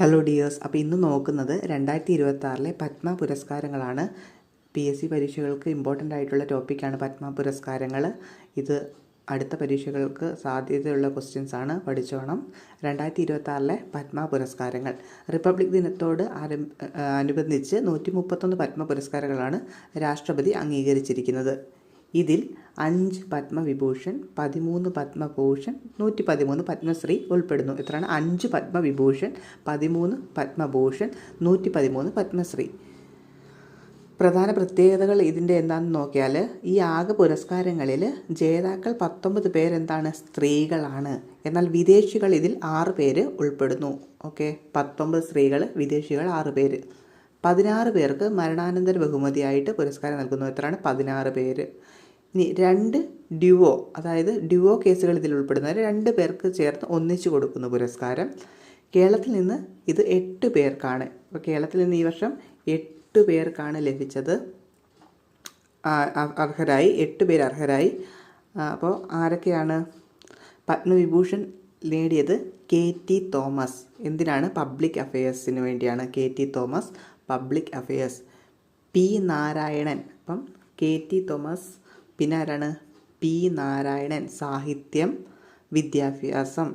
Hello dears, അപ്പോൾ ഇന്ന് നോക്കുന്നത് 2026 പത്മ പുരസ്കാരങ്ങളാണ്. PSC പരീക്ഷകൾക്ക് ഇമ്പോർട്ടൻ്റ് ആയിട്ടുള്ള ടോപ്പിക്കാണ് പത്മ പുരസ്കാരങ്ങൾ. ഇത് അടുത്ത പരീക്ഷകൾക്ക് സാധ്യതയുള്ള ക്വസ്റ്റ്യൻസ് ആണ്, പഠിച്ചോണം. 2026 പത്മ പുരസ്കാരങ്ങൾ റിപ്പബ്ലിക് ദിനത്തോട് അനുബന്ധിച്ച് 131 പത്മ പുരസ്കാരങ്ങളാണ് രാഷ്ട്രപതി അംഗീകരിച്ചിരിക്കുന്നത്. ഇതിൽ 5 പത്മവിഭൂഷൺ, 13 പത്മഭൂഷൺ, 113 പത്മശ്രീ ഉൾപ്പെടുന്നു. എത്രയാണ്? 5 പത്മവിഭൂഷൺ, 13 പത്മഭൂഷൺ, 113 പത്മശ്രീ. പ്രധാന പ്രത്യേകതകൾ ഇതിൻ്റെ എന്താണെന്ന് നോക്കിയാൽ, ഈ ആകെ പുരസ്കാരങ്ങളിൽ ജേതാക്കൾ 19 പേരെന്താണ്? സ്ത്രീകളാണ്. എന്നാൽ വിദേശികൾ ഇതിൽ 6 പേര് ഉൾപ്പെടുന്നു. ഓക്കെ, 19 സ്ത്രീകൾ, വിദേശികൾ 6 പേര്. 16 പേർക്ക് മരണാനന്തര ബഹുമതിയായിട്ട് പുരസ്കാരം നൽകുന്നു. എത്രയാണ്? 16 പേര്. ഇനി 2 ഡ്യുവോ, അതായത് ഡ്യുവോ കേസുകൾ ഇതിൽ ഉൾപ്പെടുന്നവർ 2 പേർക്ക് ചേർത്ത് ഒന്നിച്ചു കൊടുക്കുന്നു പുരസ്കാരം. കേരളത്തിൽ നിന്ന് ഇത് 8 പേർക്കാണ്. അപ്പോൾ കേരളത്തിൽ നിന്ന് ഈ വർഷം 8 പേർക്കാണ് ലഭിച്ചത്, അർഹരായി. 8 പേര് അർഹരായി. അപ്പോൾ ആരൊക്കെയാണ്? പത്മവിഭൂഷൺ നേടിയത് KT തോമസ്. എന്തിനാണ്? പബ്ലിക് അഫയേഴ്സിന് വേണ്ടിയാണ്. KT Thomas public affairs. P Narayanan. അപ്പം KT തോമസ്, പിന്നെ ആരാണ്? P നാരായണൻ സാഹിത്യം വിദ്യാഭ്യാസം.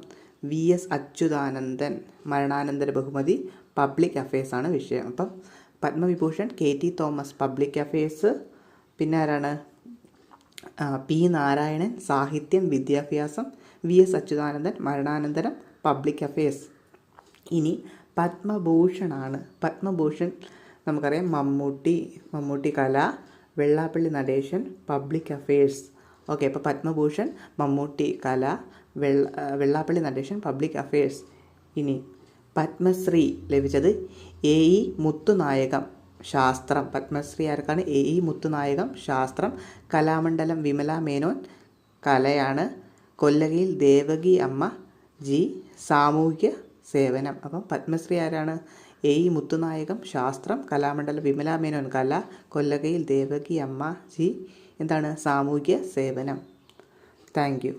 VS അച്യുതാനന്ദൻ മരണാനന്തര ബഹുമതി പബ്ലിക് അഫയേഴ്സാണ് വിഷയം. അപ്പം Padma Vibhushan KT Thomas public affairs, പിന്നെ ആരാണ്? P നാരായണൻ സാഹിത്യം വിദ്യാഭ്യാസം, VS അച്യുതാനന്ദൻ മരണാനന്തരം പബ്ലിക് അഫയേഴ്സ്. ഇനി പത്മഭൂഷണാണ്. പത്മഭൂഷൺ നമുക്കറിയാം, മമ്മൂട്ടി കല, Vellappally Natesan public affairs. Okay, അപ്പോൾ പത്മഭൂഷൺ, മമ്മൂട്ടി കല, വെള്ളാപ്പള്ളി നടേശൻ പബ്ലിക് അഫയേഴ്സ്. ഇനി പത്മശ്രീ ലഭിച്ചത് AE മുത്തുനായകം ശാസ്ത്രം. പത്മശ്രീ ആർക്കാണ്? AE മുത്തുനായകം ശാസ്ത്രം. കലാമണ്ഡലം വിമല മേനോൻ കലയാണ്. കൊല്ലകയിൽ ദേവകി അമ്മ G സാമൂഹ്യ സേവനം. അപ്പം പത്മശ്രീ ആരാണ്? AE മുത്തുനായകം ശാസ്ത്രം, കലാമണ്ഡലം വിമല മേനോൻ കല, കൊല്ലകയിൽ ദേവകി അമ്മ G എന്താണ്? സാമൂഹ്യ സേവനം. Thank you.